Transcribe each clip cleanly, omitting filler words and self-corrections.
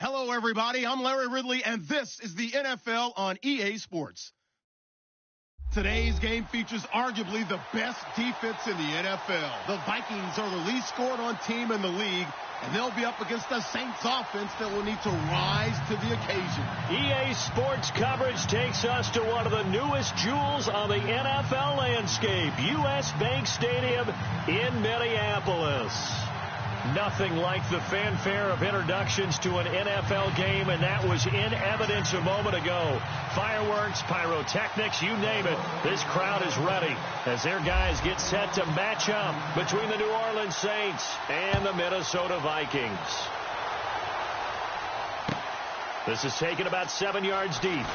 Hello, everybody. I'm Larry Ridley, and this is the NFL on EA Sports. Today's game features arguably the best defense in the NFL. The Vikings are the least scored on team in the league, and they'll be up against the Saints offense that will need to rise to the occasion. EA Sports coverage takes us to one of the newest jewels on the NFL landscape, US Bank Stadium in Minneapolis. Nothing like the fanfare of introductions to an NFL game, and that was in evidence a moment ago. Fireworks, pyrotechnics, you name it. This crowd is ready as their guys get set to match up between the New Orleans Saints and the Minnesota Vikings. This is taken about 7 yards deep.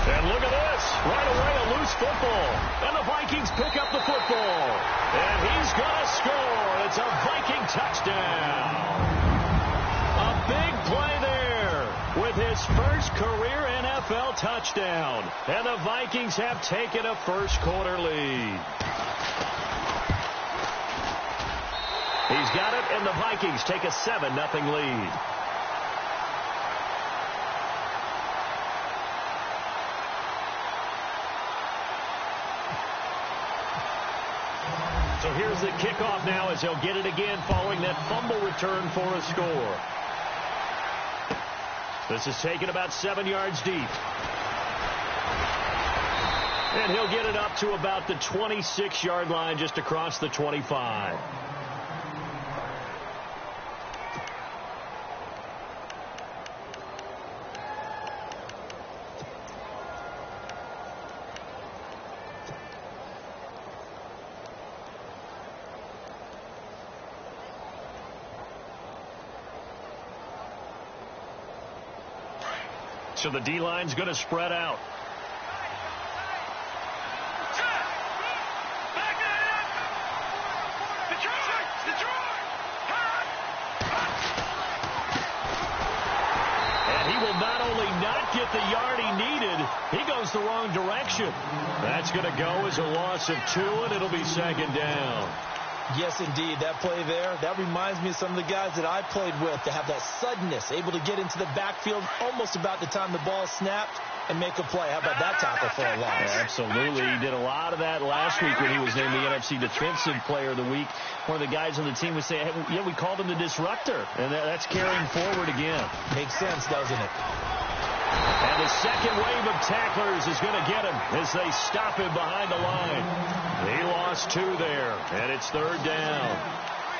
And look at this. Right away, a loose football. And the Vikings pick up the football. And he's going to score. It's a Viking touchdown. A big play there with his first career NFL touchdown. And the Vikings have taken a first-quarter lead. He's got it, and the Vikings take a 7-0 lead. So here's the kickoff now as they'll get it again following that fumble return for a score. This is taken about 7 yards deep. And he'll get it up to about the 26-yard line just across the 25. So the D-line's going to spread out. And he will not only not get the yard he needed, he goes the wrong direction. That's going to go as a loss of 2, and it'll be second down. Yes, indeed. That play there, that reminds me of some of the guys that I played with that have that suddenness, able to get into the backfield almost about the time the ball snapped and make a play. How about that tackle for a loss? Yeah, absolutely. He did a lot of that last week when he was named the NFC Defensive Player of the Week. One of the guys on the team was saying, hey, yeah, we called him the disruptor, and that's carrying forward again. Makes sense, doesn't it? And the second wave of tacklers is going to get him as they stop him behind the line. He lost 2 there, and it's third down.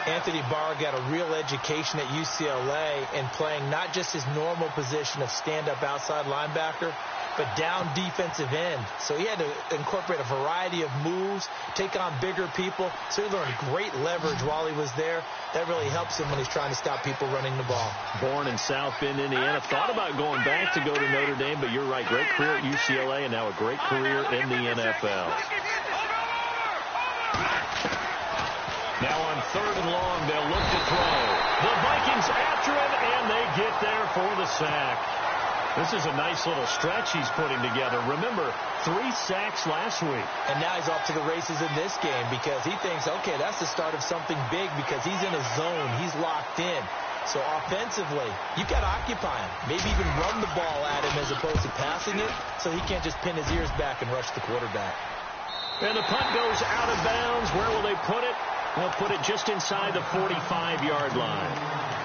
Anthony Barr got a real education at UCLA in playing not just his normal position of stand-up outside linebacker, but down defensive end. So he had to incorporate a variety of moves, take on bigger people. So he learned great leverage while he was there. That really helps him when he's trying to stop people running the ball. Born in South Bend, Indiana. Thought about going back to go to Notre Dame, but you're right. Great career at UCLA and now a great career in the NFL. Now on 3rd and long, they'll look to throw. The Vikings after him, and they get there for the sack. This is a nice little stretch he's putting together. Remember, 3 sacks last week. And now he's off to the races in this game because he thinks, okay, that's the start of something big because he's in a zone. He's locked in. So offensively, you've got to occupy him. Maybe even run the ball at him as opposed to passing it so he can't just pin his ears back and rush the quarterback. And the punt goes out of bounds. Where will they put it? They'll put it just inside the 45-yard line.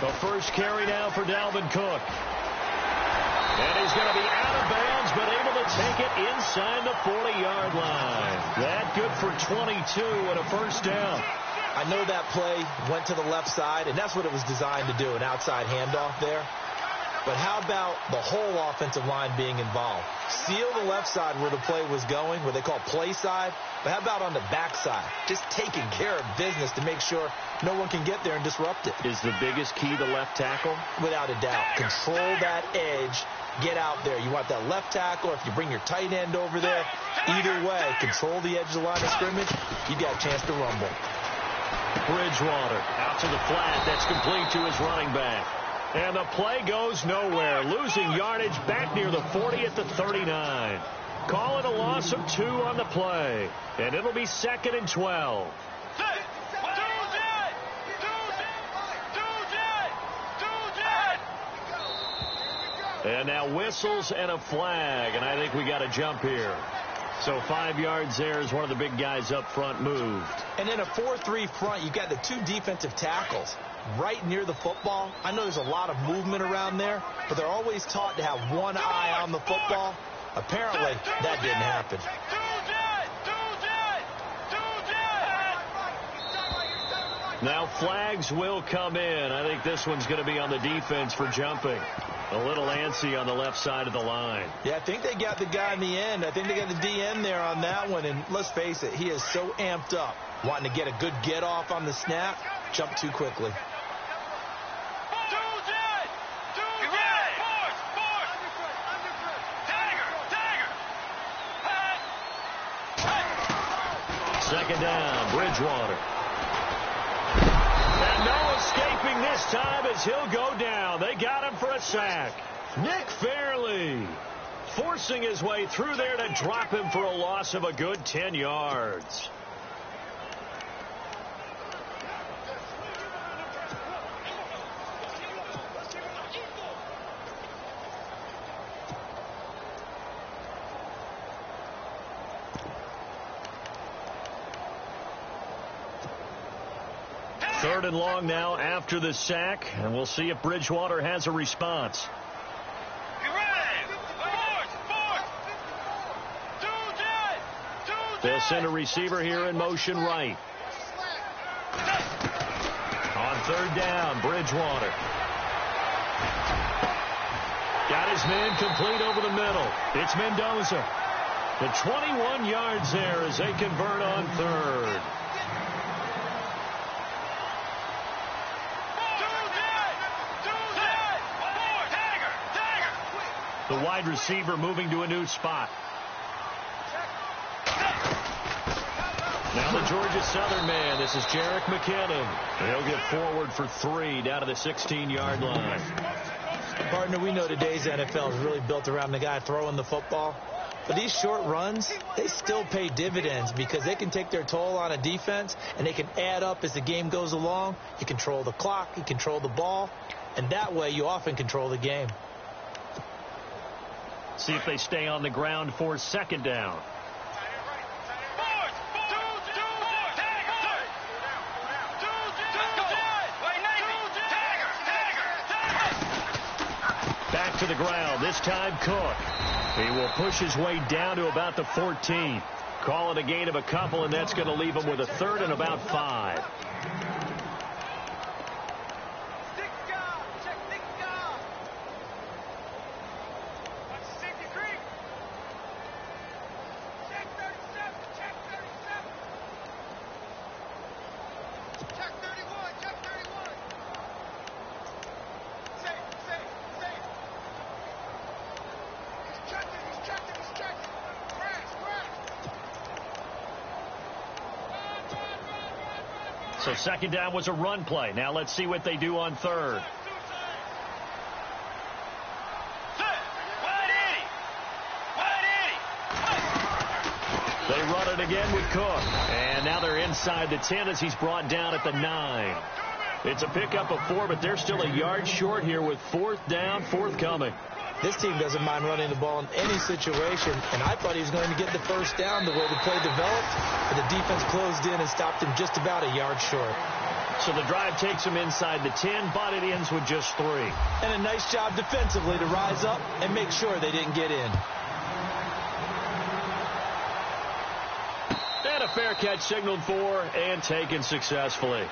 The first carry now for Dalvin Cook. And he's going to be out of bounds, but able to take it inside the 40-yard line. That good for 22 and a first down. I know that play went to the left side, and that's what it was designed to do, an outside handoff there. But how about the whole offensive line being involved? Seal the left side where the play was going, what they call play side. But how about on the back side? Just taking care of business to make sure no one can get there and disrupt it. Is the biggest key the left tackle? Without a doubt. Control that edge. Get out there. You want that left tackle. If you bring your tight end over there, either way, control the edge of the line of scrimmage. You got a chance to rumble. Bridgewater out to the flat. That's complete to his running back. And the play goes nowhere. Losing yardage back near the 40 at the 39. Call it a loss of 2 on the play. And it'll be 2nd and 12. And now whistles and a flag. And I think we got a jump here. So 5 yards there as one of the big guys up front moved. And in a 4-3 front, you've got the 2 defensive tackles right near the football. I know there's a lot of movement around there, but they're always taught to have one eye on the football. Apparently, that didn't happen. Now flags will come in. I think this one's going to be on the defense for jumping. A little antsy on the left side of the line. Yeah, I think they got the guy in the end. I think they got the DN there on that one. And let's face it, he is so amped up, wanting to get a good get off on the snap, jump too quickly. Second down, Bridgewater. And no escaping this time as he'll go down. They got him for a sack. Nick Fairley forcing his way through there to drop him for a loss of a good 10 yards. Third and long now after the sack, and we'll see if Bridgewater has a response. They'll send a receiver here in motion right. On third down, Bridgewater. Got his man complete over the middle. It's Mendoza. The 21 yards there as they convert on third. The wide receiver moving to a new spot. Now the Georgia Southern man. This is Jerick McKinnon. He'll get forward for 3 down to the 16-yard line. Partner, we know today's NFL is really built around the guy throwing the football. But these short runs, they still pay dividends because they can take their toll on a defense and they can add up as the game goes along. You control the clock, you control the ball, and that way you often control the game. See if they stay on the ground for second down. Back to the ground, this time Cook. He will push his way down to about the 14. Call it a gain of a couple, and that's going to leave him with a 3rd and about 5. So second down was a run play. Now let's see what they do on third. They run it again with Cook. And now they're inside the 10 as he's brought down at the 9. It's a pickup of 4, but they're still a yard short here with 4th down, forthcoming. This team doesn't mind running the ball in any situation, and I thought he was going to get the first down the way the play developed, but the defense closed in and stopped him just about a yard short. So the drive takes him inside the 10, but it ends with just 3. And a nice job defensively to rise up and make sure they didn't get in. And a fair catch signaled for and taken successfully.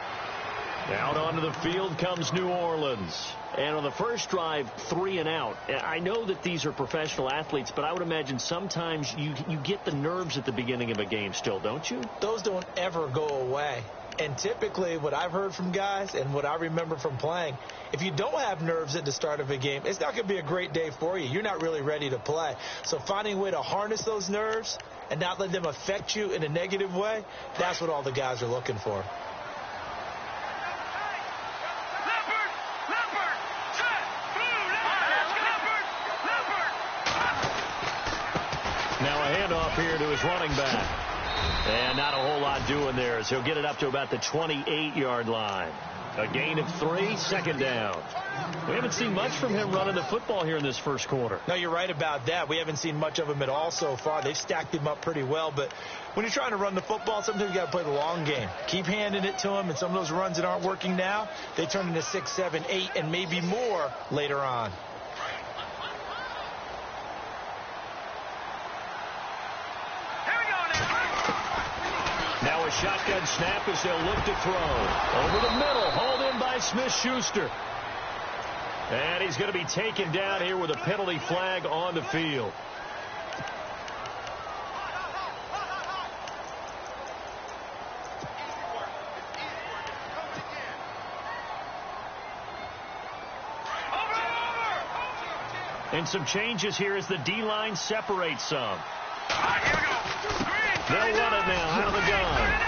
Out onto the field comes New Orleans. And on the first drive, 3 and out. I know that these are professional athletes, but I would imagine sometimes you get the nerves at the beginning of a game still, don't you? Those don't ever go away. And typically what I've heard from guys and what I remember from playing, if you don't have nerves at the start of a game, it's not going to be a great day for you. You're not really ready to play. So finding a way to harness those nerves and not let them affect you in a negative way, that's what all the guys are looking for. Now a handoff here to his running back. And not a whole lot doing there as he'll get it up to about the 28-yard line. A gain of 3, second down. We haven't seen much from him running the football here in this first quarter. No, you're right about that. We haven't seen much of him at all so far. They've stacked him up pretty well. But when you're trying to run the football, sometimes you got to play the long game. Keep handing it to him, and some of those runs that aren't working now, they turn into 6, 7, 8, and maybe more later on. Now a shotgun snap as they'll look to throw. Over the middle, hauled in by Smith-Schuster. And he's going to be taken down here with a penalty flag on the field. And some changes here as the D-line separates some. They'll run it now out of the gun.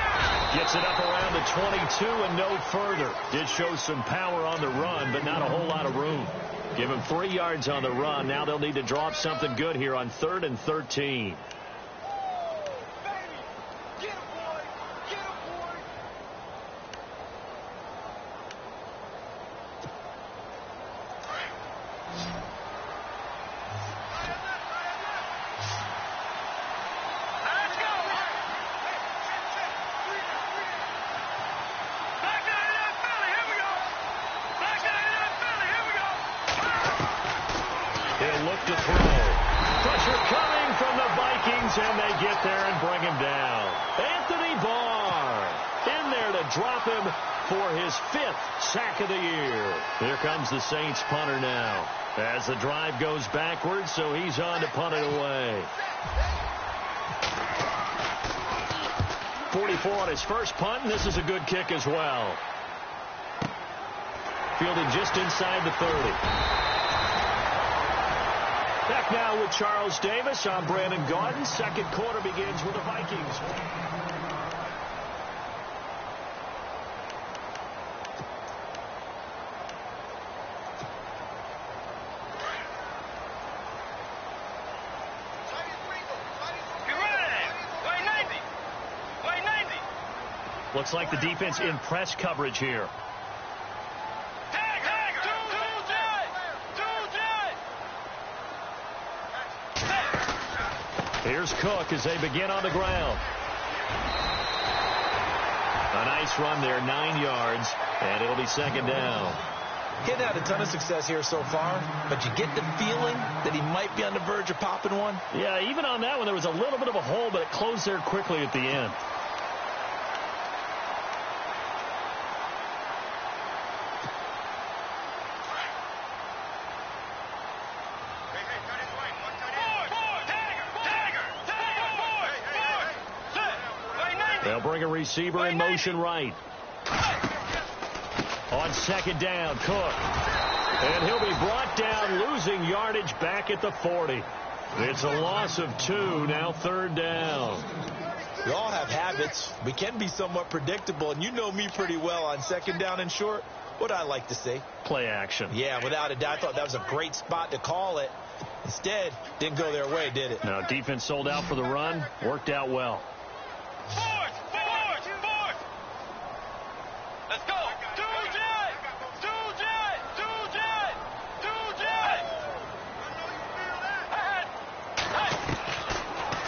Gets it up around the 22 and no further. Did show some power on the run, but not a whole lot of room. Give him 3 yards on the run. Now they'll need to draw up something good here on 3rd and 13. He'll look to throw. Pressure coming from the Vikings, and they get there and bring him down. Anthony Barr in there to drop him for his 5th sack of the year. Here comes the Saints punter now as the drive goes backwards, so he's on to punt it away. 44 on his first punt, and this is a good kick as well. Fielded just inside the 30. Back now with Charles Davis. I'm Brandon Gaudin. Second quarter begins with the Vikings. Looks like the defense in press coverage here. Here's Cook as they begin on the ground. A nice run there, 9 yards, and it'll be second down. He hadn't had a ton of success here so far, but you get the feeling that he might be on the verge of popping one. Yeah, even on that one, there was a little bit of a hole, but it closed there quickly at the end. They'll bring a receiver in motion right. On second down, Cook. And he'll be brought down, losing yardage back at the 40. It's a loss of 2, now 3rd down. We all have habits. We can be somewhat predictable, and you know me pretty well on second down and short. What I like to see? Play action. Yeah, without a doubt. I thought that was a great spot to call it. Instead, didn't go their way, did it? No, defense sold out for the run. Worked out well. Let's go.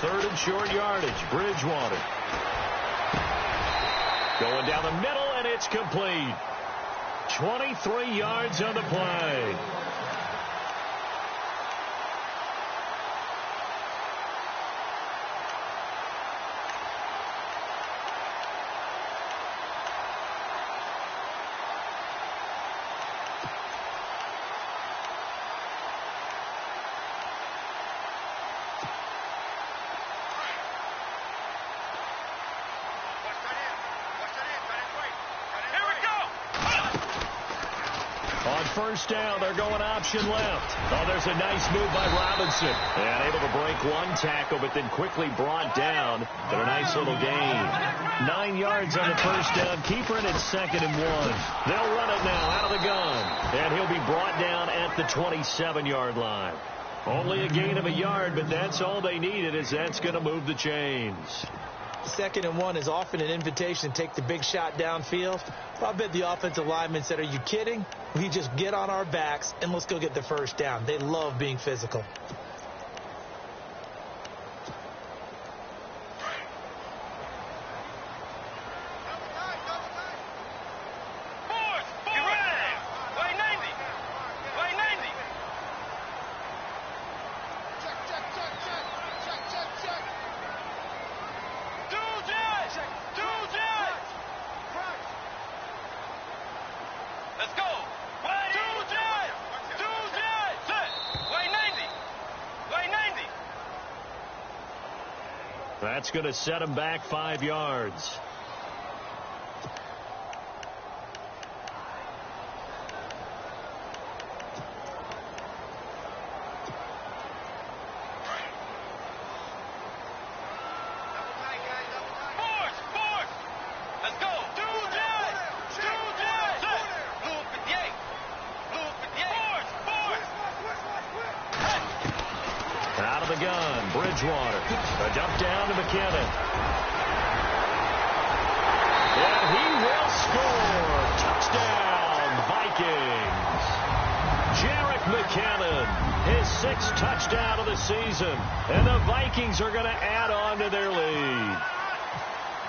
Third and short yardage. Bridgewater. Going down the middle, and it's complete. 23 yards on the play. first down. They're going option left. Oh, there's a nice move by Robinson. And able to break one tackle, but then quickly brought down. But a nice little gain. 9 yards on the first down. Keeper, and it's 2nd and 1. They'll run it now out of the gun. And he'll be brought down at the 27-yard line. Only a gain of a yard, but that's all they needed, as that's going to move the chains. 2nd and 1 is often an invitation to take the big shot downfield. I bet the offensive linemen said, are you kidding? We just get on our backs and let's go get the first down. They love being physical. That's going to set him back 5 yards. Out of the gun, Bridgewater. A dump down to McKinnon. And he will score. Touchdown, Vikings. Jarek McKinnon, his 6th touchdown of the season. And the Vikings are going to add on to their lead.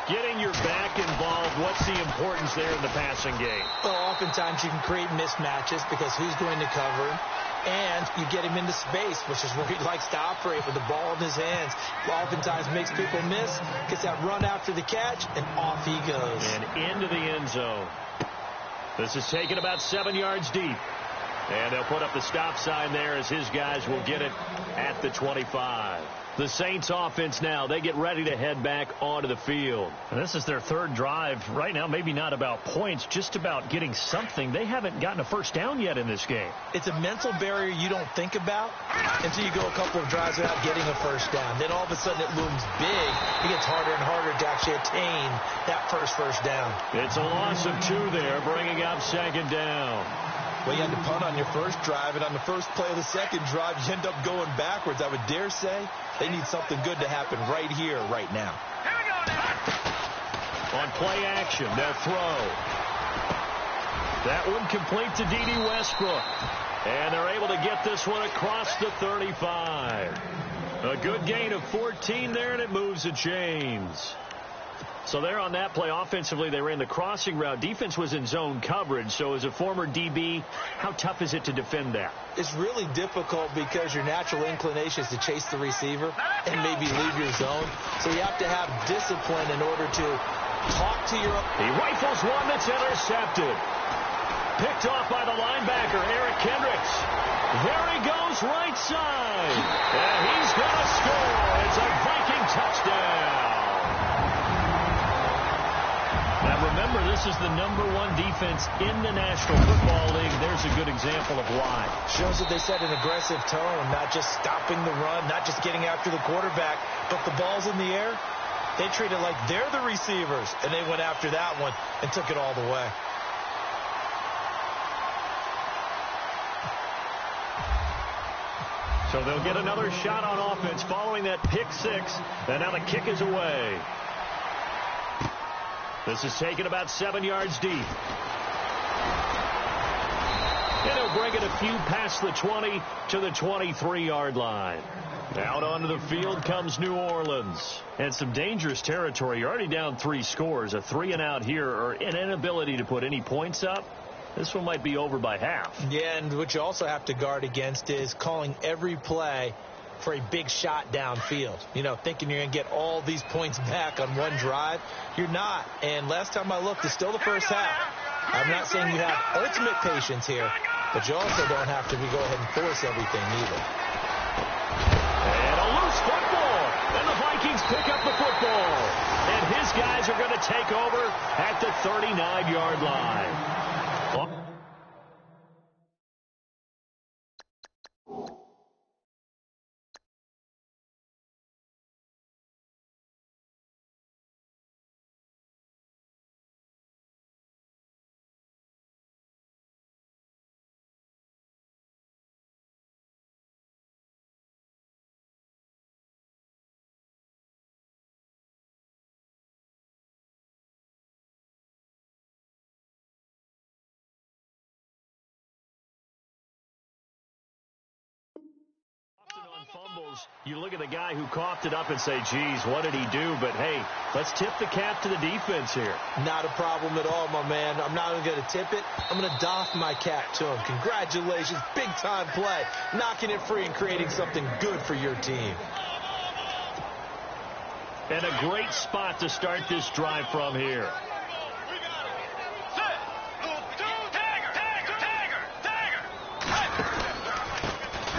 Getting your back involved, what's the importance there in the passing game? Well, oftentimes you can create mismatches because who's going to cover him? And you get him into space, which is where he likes to operate with the ball in his hands. Oftentimes makes people miss, gets that run after the catch, and off he goes. And into the end zone. This is taken about 7 yards deep. And they'll put up the stop sign there as his guys will get it at the 25. The Saints offense now, they get ready to head back onto the field. And this is their 3rd drive. Right now, maybe not about points, just about getting something. They haven't gotten a first down yet in this game. It's a mental barrier you don't think about until you go a couple of drives without getting a first down. Then all of a sudden it looms big. It gets harder and harder to actually attain that first down. It's a loss of 2 there, bringing up 2nd down. Well, you had to punt on your first drive, and on the first play of the second drive, you end up going backwards. I would dare say they need something good to happen right here, right now. Here we go now. On play action, they'll throw. That one complete to D.D. Westbrook. And they're able to get this one across the 35. A good gain of 14 there, and it moves the chains. So there on that play, offensively, they ran the crossing route. Defense was in zone coverage. So as a former DB, how tough is it to defend that? It's really difficult because your natural inclination is to chase the receiver and maybe leave your zone. So you have to have discipline in order to talk to your... He rifles one that's intercepted. Picked off by the linebacker, Eric Kendricks. There he goes, right side. And he's going to score. It's a Viking touchdown. Now, remember, this is the #1 defense in the National Football League. There's a good example of why. Shows that they set an aggressive tone, not just stopping the run, not just getting after the quarterback, but the ball's in the air. They treat it like they're the receivers, and they went after that one and took it all the way. So they'll get another shot on offense following that pick 6, and now the kick is away. This is taken about 7 yards deep. And he'll bring it a few past the 20 to the 23-yard line. Out onto the field comes New Orleans. And some dangerous territory. You're already down 3 scores. A 3-and-out here, or an inability to put any points up. This one might be over by half. Yeah, and what you also have to guard against is calling every play for a big shot downfield. You know, thinking you're going to get all these points back on one drive. You're not. And last time I looked, it's still the first half. I'm not saying you have ultimate patience here, but you also don't have to go ahead and force everything either. And a loose football. And the Vikings pick up the football. And his guys are going to take over at the 39-yard line. falls, you look at the guy who coughed it up and say, geez, what did he do? But, hey, let's tip the cap to the defense here. Not a problem at all, my man. I'm not even going to tip it. I'm going to doff my cap to him. Congratulations. Big-time play. Knocking it free and creating something good for your team. And a great spot to start this drive from here.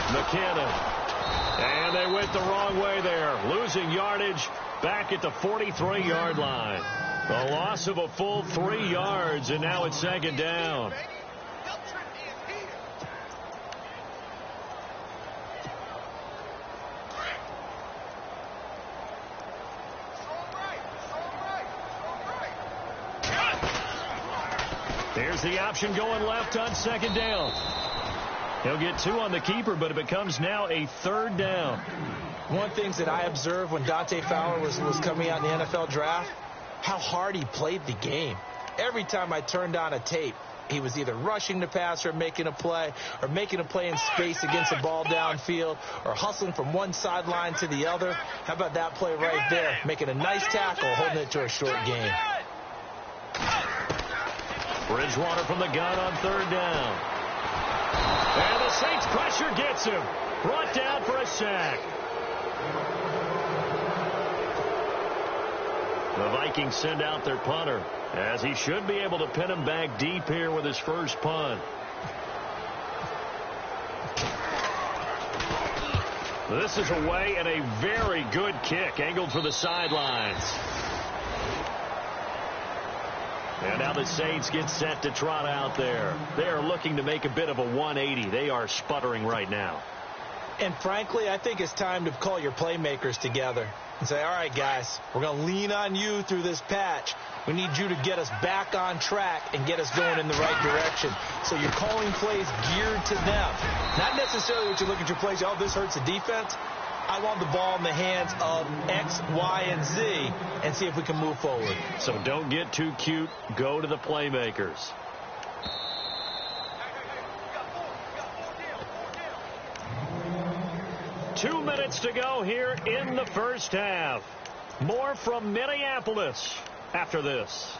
McKinnon. And they went the wrong way there. Losing yardage back at the 43-yard line. A loss of a full 3 yards, and now it's second down. Here's the option going left on second down. He'll get 2 on the keeper, but it becomes now a third down. One of the things that I observed when Dante Fowler was coming out in the NFL draft, how hard he played the game. Every time I turned on a tape, he was either rushing the passer, making a play, or making a play in space against a ball downfield, or hustling from one sideline to the other. How about that play right there? Making a nice tackle, holding it to a short gain. Bridgewater from the gun on third down. And the Saints pressure gets him. Brought down for a sack. The Vikings send out their punter, as he should be able to pin him back deep here with his first punt. This is away and a very good kick, angled for the sidelines. And now the Saints get set to trot out there. They are looking to make a bit of a 180. They are sputtering right now. And frankly, I think it's time to call your playmakers together and say, all right, guys, we're going to lean on you through this patch. We need you to get us back on track and get us going in the right direction. So you're calling plays geared to them. Not necessarily what you look at your plays, oh, this hurts the defense. I want the ball in the hands of X, Y, and Z and see if we can move forward. So don't get too cute. Go to the playmakers. Two minutes to go here in the first half. More from Minneapolis after this.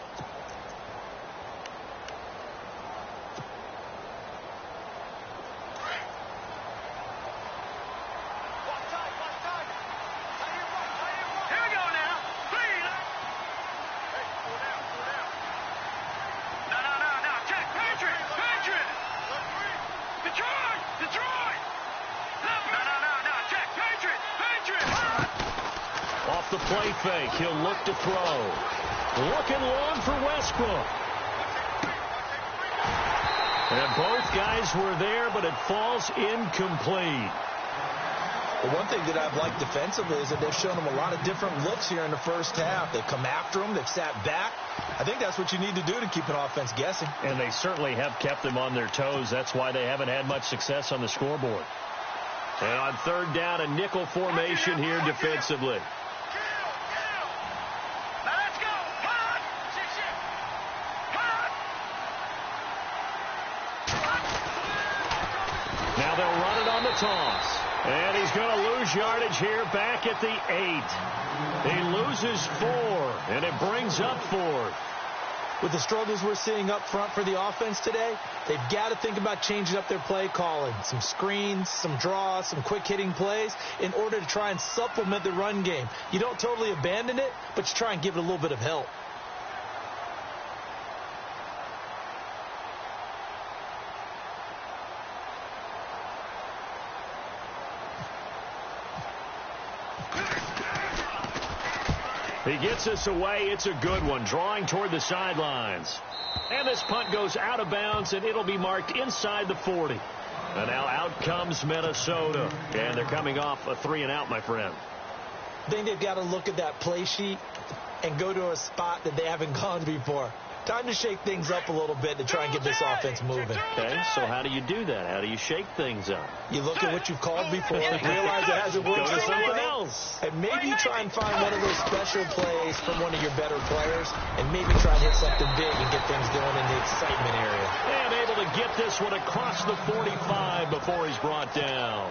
The play fake. He'll look to throw. Looking long for Westbrook. And both guys were there, but it falls incomplete. Well, one thing that I've liked defensively is that they've shown him a lot of different looks here in the first half. They've come after him. They've sat back. I think that's what you need to do to keep an offense guessing. And they certainly have kept them on their toes. That's why they haven't had much success on the scoreboard. And on third down, a nickel formation here defensively. Now they'll run it on the toss. And he's going to lose yardage here back at the 8. He loses 4, and it brings up 4. With the struggles we're seeing up front for the offense today, they've got to think about changing up their play calling. Some screens, some draws, some quick-hitting plays in order to try and supplement the run game. You don't totally abandon it, but you try and give it a little bit of help. He gets us away. It's a good one, drawing toward the sidelines. And this punt goes out of bounds, and it'll be marked inside the 40. And now out comes Minnesota. And they're coming off a 3-and-out, my friend. I think they've got to look at that play sheet and go to a spot that they haven't gone before. Time to shake things up a little bit to try and get this offense moving. Okay, so how do you do that? How do you shake things up? You look at what you've called before, realize it hasn't worked Go to so something well, else. and maybe try and find one of those special plays from one of your better players, and maybe try and hit something big and get things going in the excitement area. And able to get this one across the 45 before he's brought down.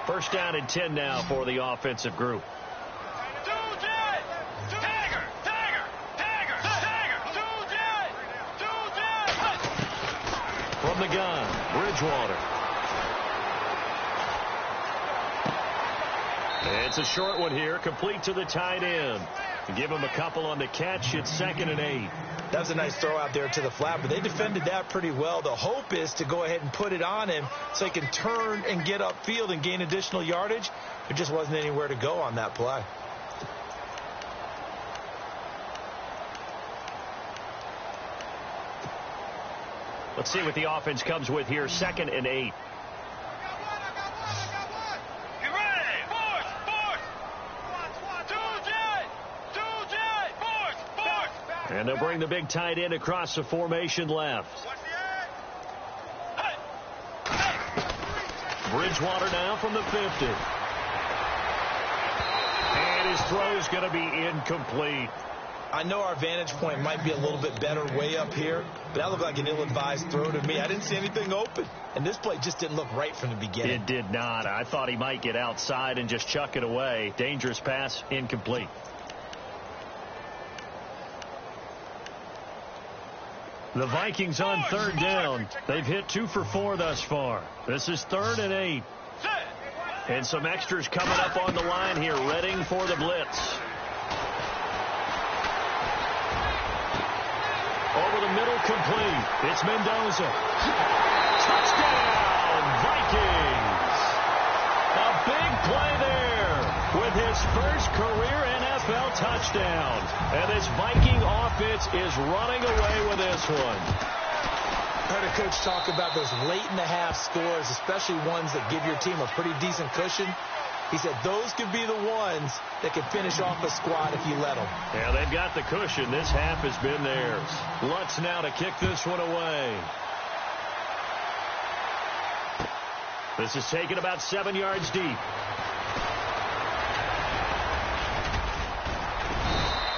First down and 10 now for the offensive group. From the gun, Bridgewater. It's a short one here, complete to the tight end. Give him a couple on the catch. It's 2nd and 8. That was a nice throw out there to the flat, but they defended that pretty well. The hope is to go ahead and put it on him so he can turn and get upfield and gain additional yardage. There just wasn't anywhere to go on that play. Let's see what the offense comes with here. 2nd and 8. And they'll bring the big tight end across the formation left. Bridgewater now from the 50. And his throw's going to be incomplete. I know our vantage point might be a little bit better way up here, but that looked like an ill-advised throw to me. I didn't see anything open, and this play just didn't look right from the beginning. It did not. I thought he might get outside and just chuck it away. Dangerous pass, incomplete. The Vikings on 3rd down. They've hit 2 for 4 thus far. This is 3rd and 8. And some extras coming up on the line here, readying for the blitz. Over the middle, complete. It's Mendoza. Touchdown, Vikings. A big play there with his first career NFL touchdown. And this Viking offense is running away with this one. I heard a coach talk about those late-in-the-half scores, especially ones that give your team a pretty decent cushion. He said those could be the ones that could finish off a squad if you let them. Yeah, they've got the cushion. This half has been theirs. Lutz now to kick this one away. This is taken about 7 yards deep.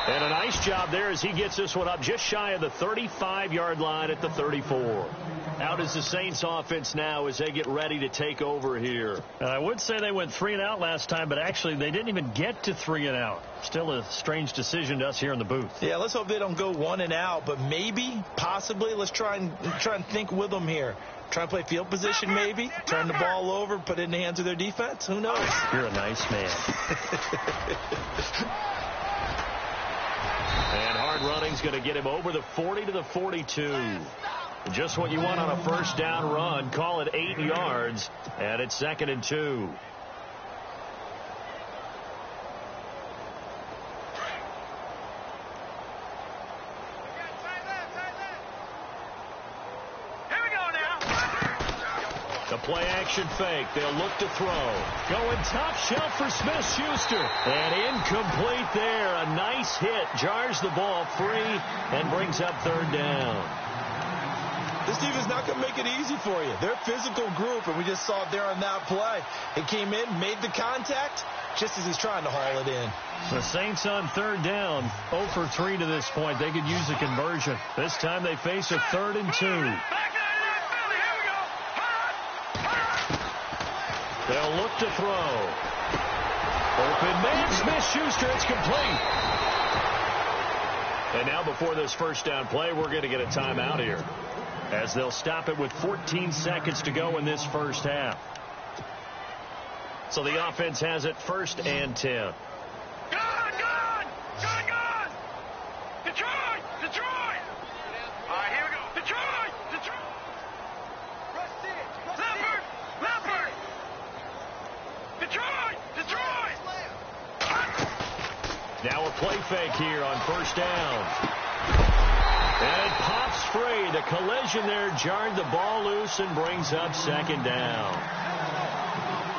And a nice job there as he gets this one up just shy of the 35-yard line at the 34. Out is the Saints offense now as they get ready to take over here. And I would say they went 3 and out last time, but actually they didn't even get to 3 and out. Still a strange decision to us here in the booth. Yeah, let's hope they don't go 1 and out, but maybe, possibly, let's try and think with them here. Try and play field position maybe, turn the ball over, put it in the hands of their defense. Who knows? You're a nice man. And hard running's going to get him over the 40 to the 42. Just what you want on a first down run. Call it 8 yards, and it's 2nd and 2. The play action fake. They'll look to throw. Going top shelf for Smith-Schuster. And incomplete there. A nice hit. Jars the ball free and brings up 3rd down. This defense is not going to make it easy for you. They're a physical group, and we just saw it there on that play. It came in, made the contact, just as he's trying to haul it in. The Saints on 3rd down. 0 for 3 to this point. They could use a conversion. This time they face a 3rd and 2. They'll look to throw. Open man, Smith-Schuster. It's complete. And now before this first down play, we're going to get a timeout here, as they'll stop it with 14 seconds to go in this first half. So the offense has it 1st and 10. Detroit! Detroit! All right, here we go. Detroit! Detroit! Leopard! Leopard! Detroit! Detroit! Now a play fake here on 1st down. And it pops free. The collision there jarred the ball loose and brings up 2nd down.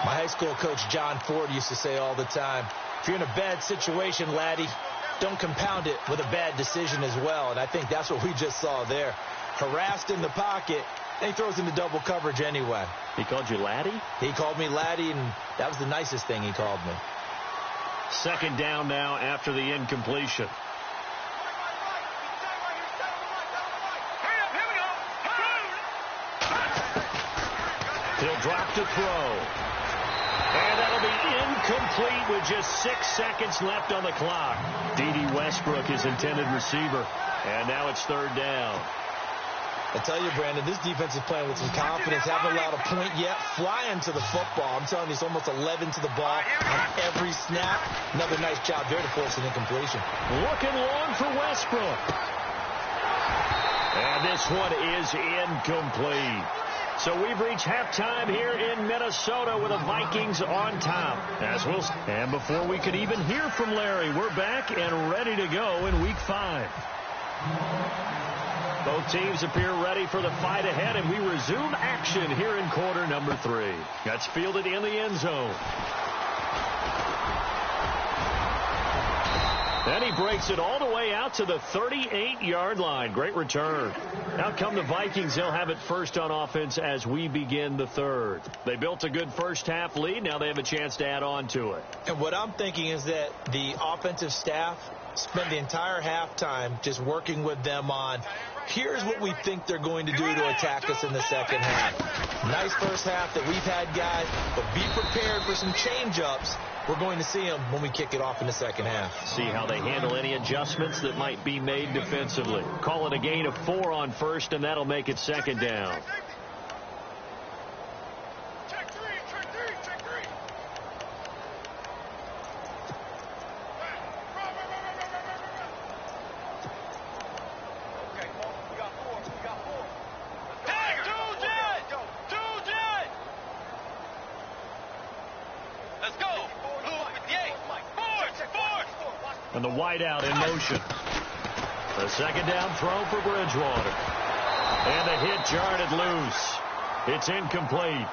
My high school coach, John Ford, used to say all the time, if you're in a bad situation, laddie, don't compound it with a bad decision as well. And I think that's what we just saw there. Harassed in the pocket, and he throws into double coverage anyway. He called you laddie? He called me laddie, and that was the nicest thing he called me. 2nd down now after the incompletion. He'll drop to throw. And that'll be incomplete with just 6 seconds left on the clock. D.D. Westbrook, his intended receiver. And now it's third down. I tell you, Brandon, this defense is playing with some confidence. Haven't allowed a point yet. Flying to the football. I'm telling you, it's almost 11 to the ball on every snap. Another nice job there to force an incompletion. Looking long for Westbrook. And this one is incomplete. So we've reached halftime here in Minnesota with the Vikings on top. And before we could even hear from Larry, we're back and ready to go in Week 5. Both teams appear ready for the fight ahead, and we resume action here in quarter number 3. That's fielded in the end zone. And he breaks it all the way out to the 38-yard line. Great return. Now come the Vikings. They'll have it first on offense as we begin the third. They built a good first-half lead. Now they have a chance to add on to it. And what I'm thinking is that the offensive staff spent the entire halftime just working with them on, here's what we think they're going to do to attack us in the second half. Nice first half that we've had, guys, but be prepared for some change-ups. We're going to see them when we kick it off in the second half. See how they handle any adjustments that might be made defensively. Call it a gain of 4 on first, and that'll make it second down. And the wideout in motion. The second down throw for Bridgewater. And the hit jarred it loose. It's incomplete.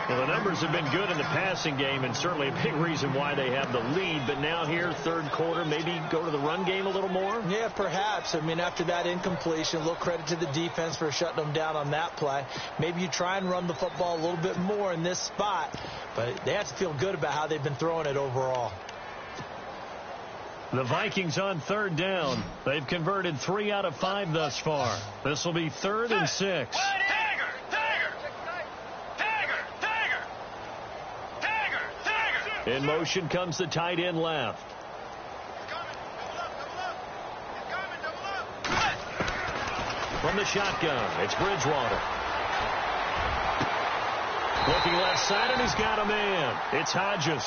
Well, the numbers have been good in the passing game, and certainly a big reason why they have the lead. But now here, third quarter, maybe go to the run game a little more? Yeah, perhaps. I mean, after that incompletion, a little credit to the defense for shutting them down on that play. Maybe you try and run the football a little bit more in this spot. But they have to feel good about how they've been throwing it overall. The Vikings on third down. They've converted 3 out of 5 thus far. This will be 3rd and 6. In motion comes the tight end left. From the shotgun, it's Bridgewater. Looking left side, and he's got a man. It's Hodges.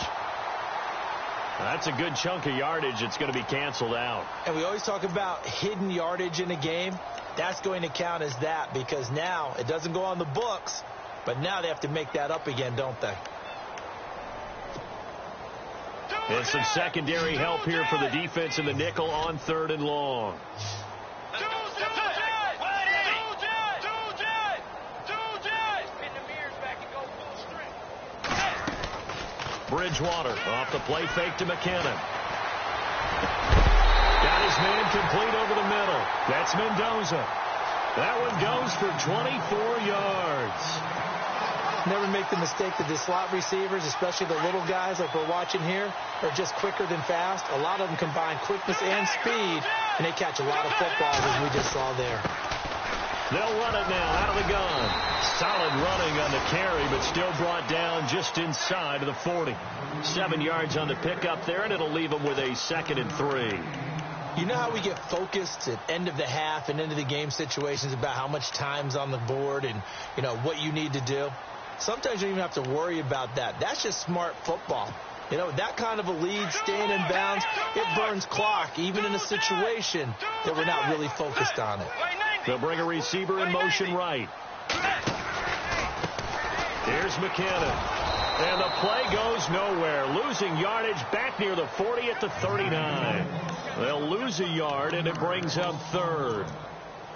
That's a good chunk of yardage. It's going to be canceled out. And we always talk about hidden yardage in a game. That's going to count as that, because now it doesn't go on the books, but now they have to make that up again, don't they? And some secondary help here for the defense in the nickel on 3rd and long. Bridgewater off the play fake to McKinnon. Got his man complete over the middle. That's Mendoza. That one goes for 24 yards. Never make the mistake that the slot receivers, especially the little guys like we're watching here, are just quicker than fast. A lot of them combine quickness and speed, and they catch a lot of footballs, as we just saw there. They'll run it now out of the gun. Solid running on the carry, but still brought down just inside of the 40. 7 yards on the pickup there, and it'll leave them with a 2nd and 3. You know how we get focused at end of the half and end of the game situations about how much time's on the board and, you know, what you need to do? Sometimes you don't even have to worry about that. That's just smart football. You know, that kind of a lead, staying in bounds, it burns clock, even in a situation that we're not really focused on it. They'll bring a receiver in motion right. Here's McKinnon. And the play goes nowhere. Losing yardage back near the 40 at the 39. They'll lose a yard, and it brings up 3rd.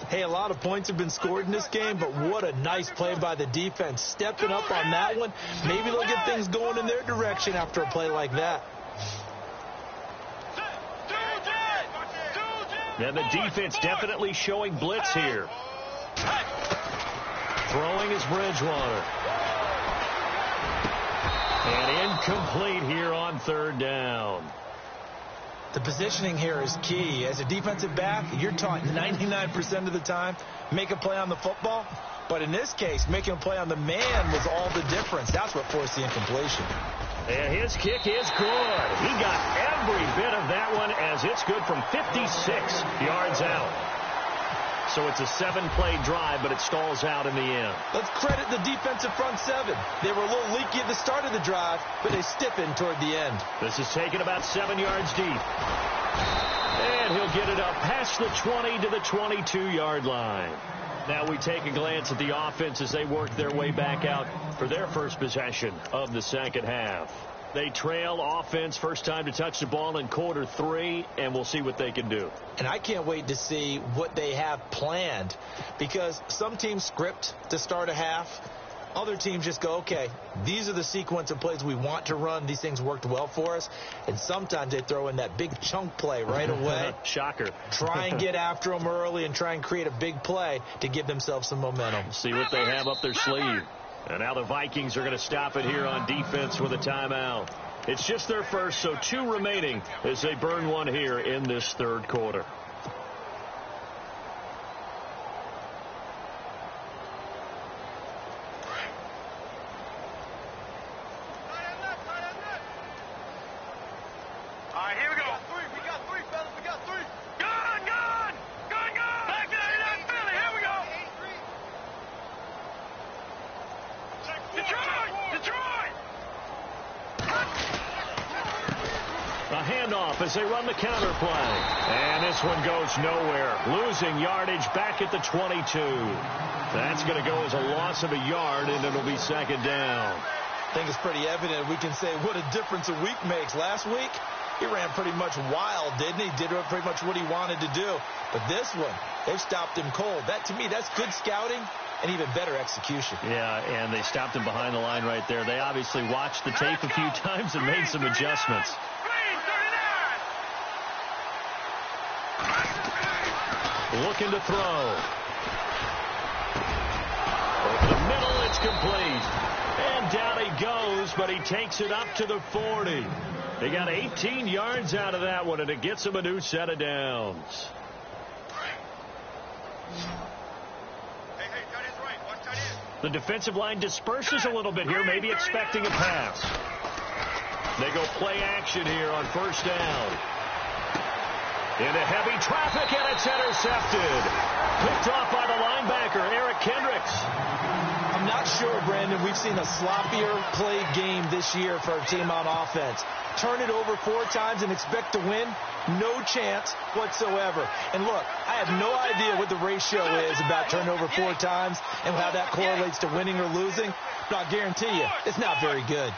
Hey, a lot of points have been scored in this game, but what a nice play by the defense. Stepping up on that one. Maybe they'll get things going in their direction after a play like that. And the defense definitely showing blitz here. Throwing is Bridgewater. And incomplete here on 3rd down. The positioning here is key. As a defensive back, you're taught 99% of the time, make a play on the football. But in this case, making a play on the man was all the difference. That's what forced the incompletion. And his kick is good. He got every bit of that one as it's good from 56 yards out. So it's a 7-play drive, but it stalls out in the end. Let's credit the defensive front seven. They were a little leaky at the start of the drive, but they stiffened toward the end. This is taken about 7 yards deep. And he'll get it up past the 20 to the 22-yard line. Now we take a glance at the offense as they work their way back out for their first possession of the second half. They trail offense first time to touch the ball in quarter 3, and we'll see what they can do. And I can't wait to see what they have planned, because some teams script to start a half. Other teams just go, okay, these are the sequence of plays we want to run. These things worked well for us. And sometimes they throw in that big chunk play right away. Shocker. Try and get after them early and try and create a big play to give themselves some momentum. See what they have up their sleeve. And now the Vikings are going to stop it here on defense with a timeout. It's just their first, so 2 remaining as they burn one here in this third quarter. As they run the counter play. And this one goes nowhere. Losing yardage back at the 22. That's going to go as a loss of a yard, and it'll be second down. I think it's pretty evident. We can say what a difference a week makes. Last week, he ran pretty much wild, didn't he? Did pretty much what he wanted to do. But this one, they've stopped him cold. That, to me, that's good scouting and even better execution. Yeah, and they stopped him behind the line right there. They obviously watched the tape a few times and made some adjustments. Looking to throw. Over the middle, it's complete. And down he goes, but he takes it up to the 40. They got 18 yards out of that one, and it gets him a new set of downs. The defensive line disperses a little bit here, maybe expecting a pass. They go play action here on first down. Into heavy traffic, and it's intercepted. Picked off by the linebacker, Eric Kendricks. I'm not sure, Brandon, we've seen a sloppier play game this year for a team on offense. Turn it over 4 times and expect to win? No chance whatsoever. And look, I have no idea what the ratio is about turnover 4 times and how that correlates to winning or losing, but I'll guarantee you, it's not very good.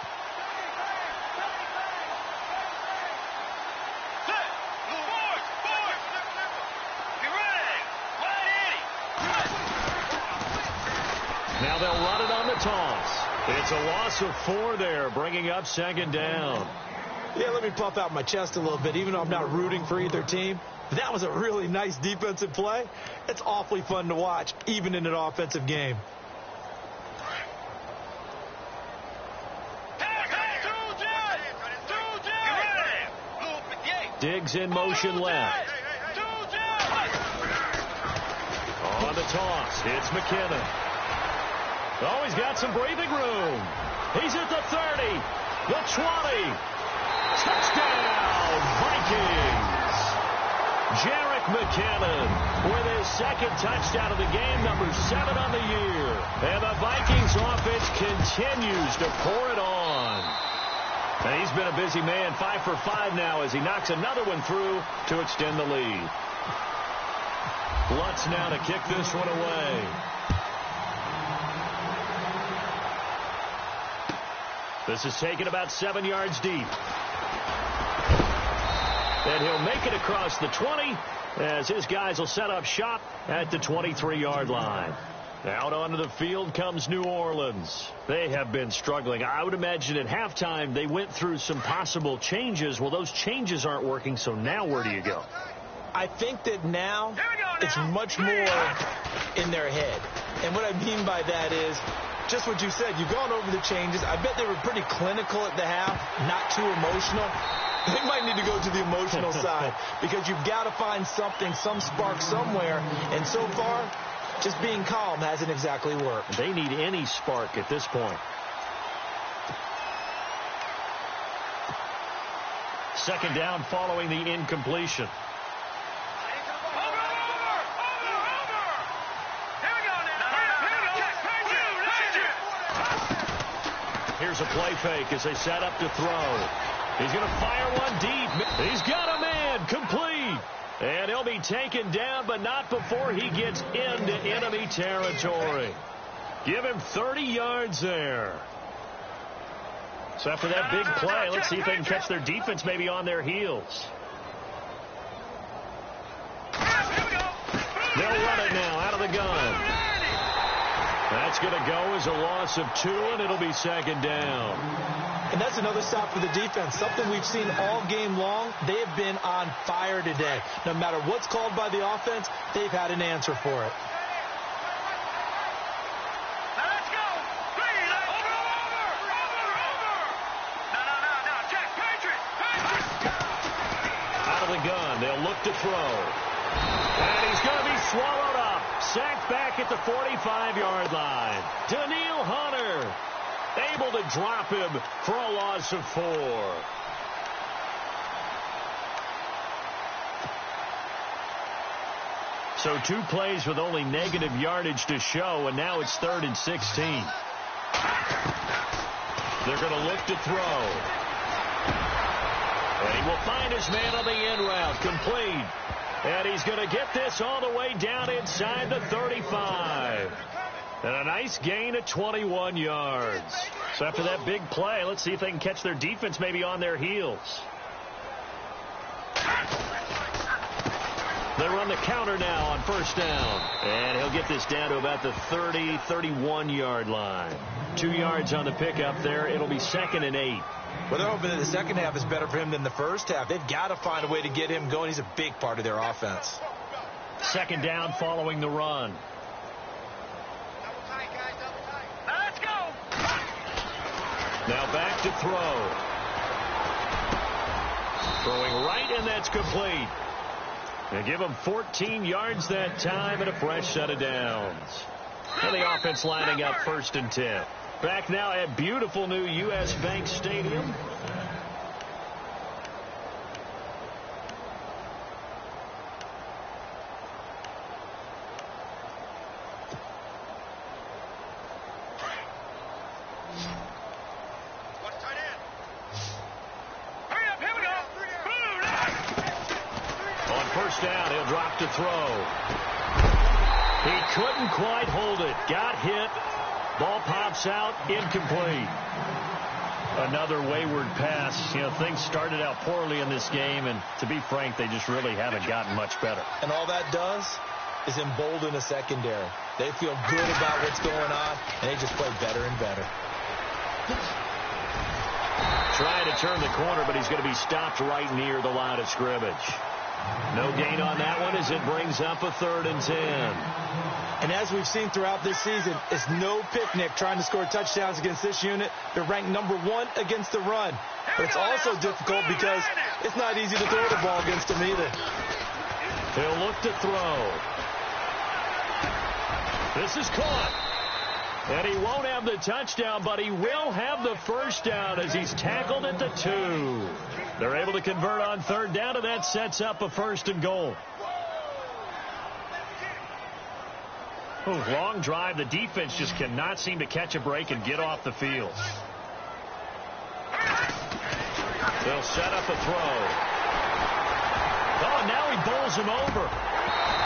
Now they'll run it on the toss. It's a loss of 4 there, bringing up second down. Yeah, let me puff out my chest a little bit, even though I'm not rooting for either team. That was a really nice defensive play. It's awfully fun to watch, even in an offensive game. Diggs in motion left. On the toss, it's McKinnon. Oh, he's got some breathing room. He's at the 30, the 20. Touchdown, Vikings. Jarek McKinnon with his second touchdown of the game, number 7 on the year. And the Vikings offense continues to pour it on. And he's been a busy man, 5 for 5 now as he knocks another one through to extend the lead. Lutz now to kick this one away. This is taken about 7 yards deep. And he'll make it across the 20 as his guys will set up shop at the 23-yard line. Out onto the field comes New Orleans. They have been struggling. I would imagine at halftime they went through some possible changes. Well, those changes aren't working, so now where do you go? I think that now it's much more in their head. And what I mean by that is just what you said. You've gone over the changes. I bet they were pretty clinical at the half, not too emotional. They might need to go to the emotional side because you've got to find something, some spark somewhere. And so far, Just being calm hasn't exactly worked. They need any spark at this point. Second down following the incompletion. Here's a play fake as they set up to throw. He's going to fire one deep. He's got a man, complete. And he'll be taken down, but not before he gets into enemy territory. Give him 30 yards there. So after that big play, let's see if they can catch their defense maybe on their heels. They'll run it now out of the gun. That's going to go as a loss of 2, and it'll be second down. And that's another stop for the defense, something we've seen all game long. They have been on fire today. No matter what's called by the offense, they've had an answer for it. Out of the gun, they'll look to throw. And he's going to be swallowed up. Sacked back at the 45-yard line. Daniil Hunter able to drop him for a loss of 4. So 2 plays with only negative yardage to show, and now it's 3rd and 16. They're going to look to throw. And he will find his man on the in route. Complete. And he's going to get this all the way down inside the 35. And a nice gain of 21 yards. So after that big play, let's see if they can catch their defense maybe on their heels. They run the counter now on first down. And he'll get this down to about the 30, 31-yard line. 2 yards on the pickup there. It'll be 2nd and 8. Well, they're hoping that the second half is better for him than the first half. They've got to find a way to get him going. He's a big part of their offense. Second down following the run. Let's go. Now back to throw. Throwing right, and that's complete. They give him 14 yards that time and a fresh set of downs. And the offense lining up 1st and 10. Back now at beautiful new U.S. Bank Stadium. On first down, he'll drop to throw. He couldn't quite hold it. Got hit. Ball pops out, incomplete. Another wayward pass. You know, things started out poorly in this game, and to be frank, they just really haven't gotten much better. And all that does is embolden a secondary. They feel good about what's going on, and they just play better and better. Trying to turn the corner, but he's going to be stopped right near the line of scrimmage. No gain on that one as it brings up a 3rd and 10. And as we've seen throughout this season, it's no picnic trying to score touchdowns against this unit. They're ranked number 1 against the run. But it's also difficult because it's not easy to throw the ball against them either. He'll look to throw. This is caught. And he won't have the touchdown, but he will have the first down as he's tackled at the 2. They're able to convert on 3rd down, and that sets up a 1st and goal. Long drive. The defense just cannot seem to catch a break and get off the field. They'll set up a throw. Oh, now he bowls him over.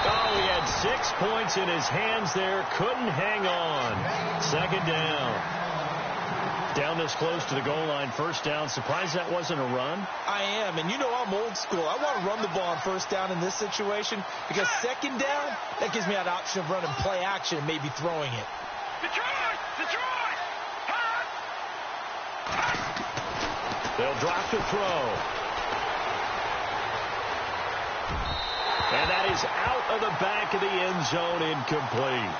Oh, he had 6 points in his hands there. Couldn't hang on. Second down. Down this close to the goal line. First down. Surprised that wasn't a run? I am, and you know I'm old school. I want to run the ball on first down in this situation because second down, that gives me that option of running play action and maybe throwing it. Detroit! Detroit! They'll drop to throw. And that is out of the back of the end zone, incomplete.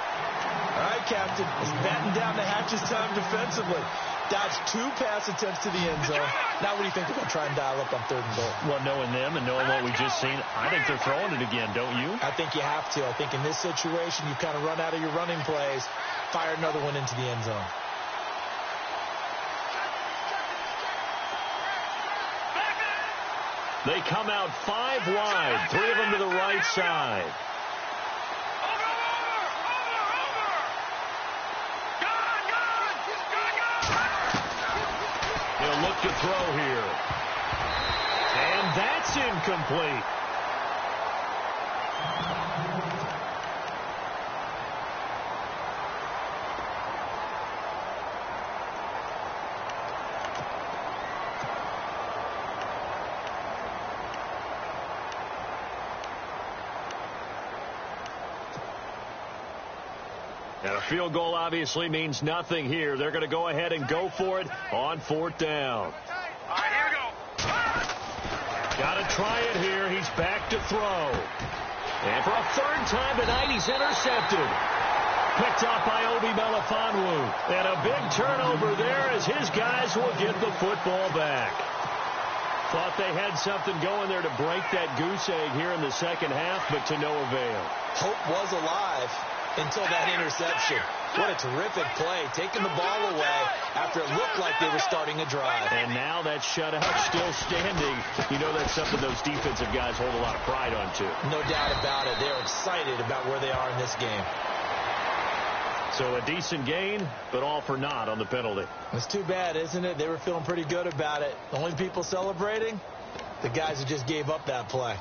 All right, Captain. Let's batten down the hatches time defensively. Dodged 2 pass attempts to the end zone. Now what do you think they're going to try and dial up on 3rd and goal? Well, knowing them and knowing what we just seen, I think they're throwing it again, don't you? I think you have to. I think in this situation, you kind of run out of your running plays, fire another one into the end zone. They come out 5 wide, 3 of them to the right side. He'll look to throw here. And that's incomplete. And a field goal obviously means nothing here. They're going to go ahead and go for it on 4th down. All right, here we go. Got to try it here. He's back to throw. And for a 3rd time tonight, he's intercepted. Picked off by Obi Melifonwu. And a big turnover there as his guys will get the football back. Thought they had something going there to break that goose egg here in the second half, but to no avail. Hope was alive until that interception. What a terrific play, taking the ball away after it looked like they were starting a drive. And now that shutout still standing. You know that's something those defensive guys hold a lot of pride on, too. No doubt about it. They're excited about where they are in this game. So a decent gain, but all for naught on the penalty. It's too bad, isn't it? They were feeling pretty good about it. The only people celebrating, the guys who just gave up that play.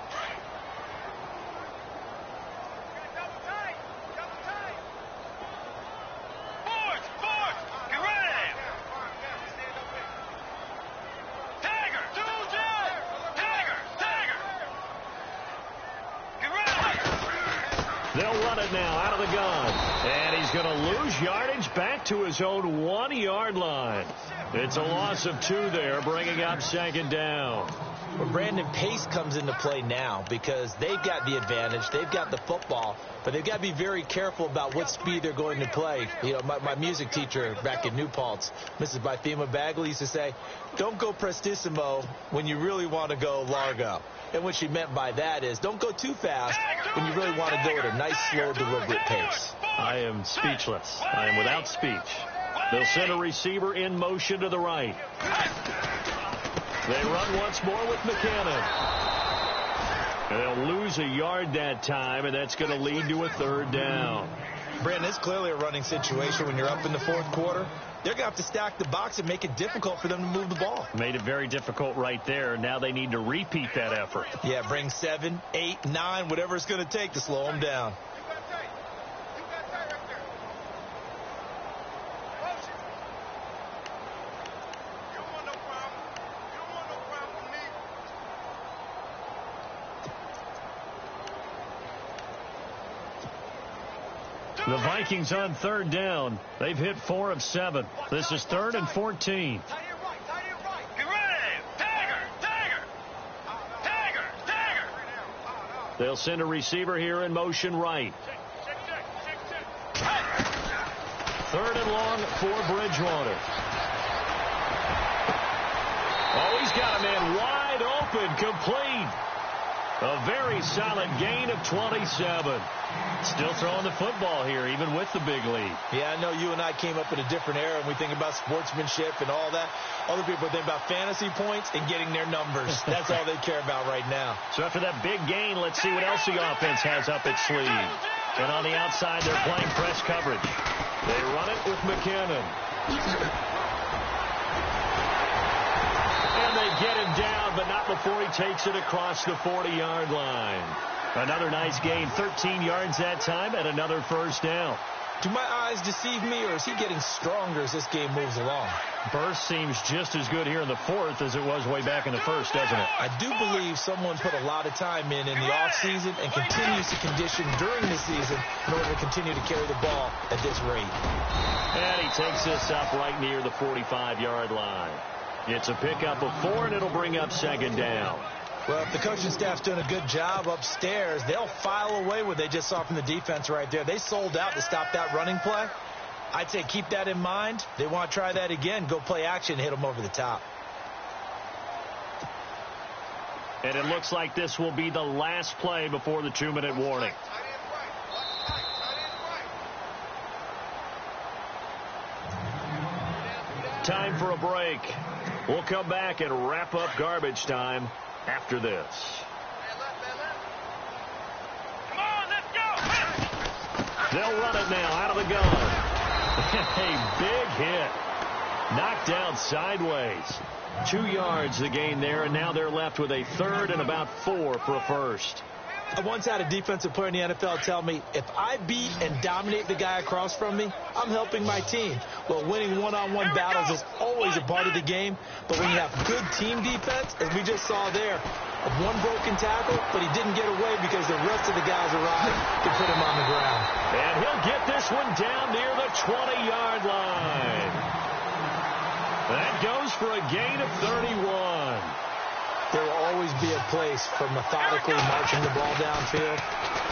They'll run it now out of the gun. And he's going to lose yardage back to his own 1-yard line. It's a loss of 2 there, bringing up 2nd down. Well, Brandon, pace comes into play now because they've got the advantage. They've got the football, but they've got to be very careful about what speed they're going to play. You know, my music teacher back in New Paltz, Mrs. Bythema Bagley, used to say, don't go prestissimo when you really want to go largo. And what she meant by that is don't go too fast when you really want to go at a nice, slow, deliberate pace. I am speechless. I am without speech. They'll send a receiver in motion to the right. They run once more with McKinnon. They'll lose a yard that time, and that's going to lead to a 3rd down. Brandon, it's clearly a running situation when you're up in the 4th quarter. They're going to have to stack the box and make it difficult for them to move the ball. Made it very difficult right there. Now they need to repeat that effort. Yeah, bring 7, 8, 9, whatever it's going to take to slow them down. The Vikings on 3rd down. They've hit 4 of 7. This is 3rd and 14. They'll send a receiver here in motion right. 3rd and long for Bridgewater. Oh, he's got a man wide open, complete. A very solid gain of 27. Still throwing the football here, even with the big lead. Yeah, I know you and I came up in a different era, and we think about sportsmanship and all that. Other people think about fantasy points and getting their numbers. That's all they care about right now. So after that big gain, let's see what else the offense has up its sleeve. And on the outside, they're playing press coverage. They run it with McKinnon. And they get him down, but not before he takes it across the 40-yard line. Another nice gain, 13 yards that time, and another 1st down. Do my eyes deceive me, or is he getting stronger as this game moves along? Burst seems just as good here in the 4th as it was way back in the 1st, doesn't it? I do believe someone put a lot of time in the offseason and continues to condition during the season in order to continue to carry the ball at this rate. And he takes this up right near the 45-yard line. It's a pickup of 4, and it'll bring up 2nd down. Well, if the coaching staff's doing a good job upstairs, they'll file away what they just saw from the defense right there. They sold out to stop that running play. I'd say keep that in mind. They want to try that again. Go play action, hit them over the top. And it looks like this will be the last play before the 2-minute warning. Time for a break. We'll come back and wrap up garbage time after this. Come on, let's go! They'll run it now out of the gun. A big hit. Knocked down sideways. 2 yards the gain there, and now they're left with a third and about 4 for a first. I once had a defensive player in the NFL tell me, if I beat and dominate the guy across from me, I'm helping my team. Well, winning one-on-one battles is always a part of the game, but when you have good team defense, as we just saw there, one broken tackle, but he didn't get away because the rest of the guys arrived to put him on the ground. And he'll get this one down near the 20-yard line. That goes for a gain of 31. There will always be a place for methodically marching the ball downfield.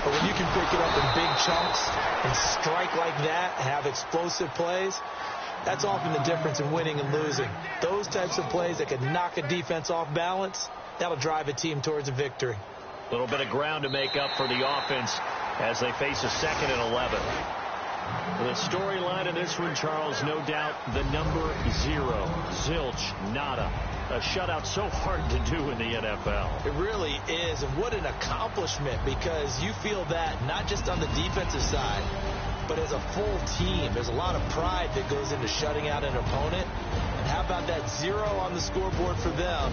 But when you can pick it up in big chunks and strike like that and have explosive plays, that's often the difference in winning and losing. Those types of plays that can knock a defense off balance, that'll drive a team towards a victory. A little bit of ground to make up for the offense as they face a 2nd and 11. The storyline in this one, Charles, no doubt the number 0. Zilch, nada. A shutout so hard to do in the NFL. It really is, and what an accomplishment, because you feel that not just on the defensive side, but as a full team. There's a lot of pride that goes into shutting out an opponent. And how about that 0 on the scoreboard for them,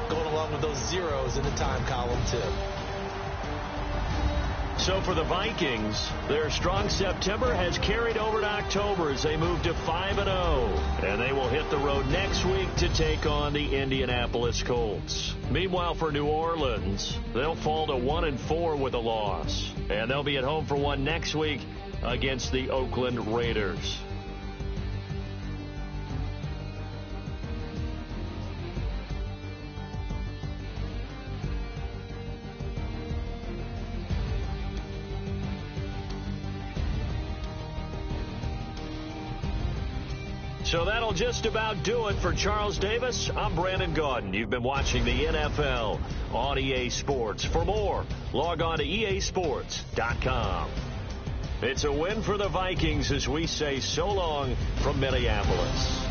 going along with those zeros in the time column, too. So for the Vikings, their strong September has carried over to October as they move to 5-0. And they will hit the road next week to take on the Indianapolis Colts. Meanwhile, for New Orleans, they'll fall to 1-4 with a loss. And they'll be at home for one next week against the Oakland Raiders. So that'll just about do it for Charles Davis. I'm Brandon Gaudin. You've been watching the NFL on EA Sports. For more, log on to easports.com. It's a win for the Vikings as we say so long from Minneapolis.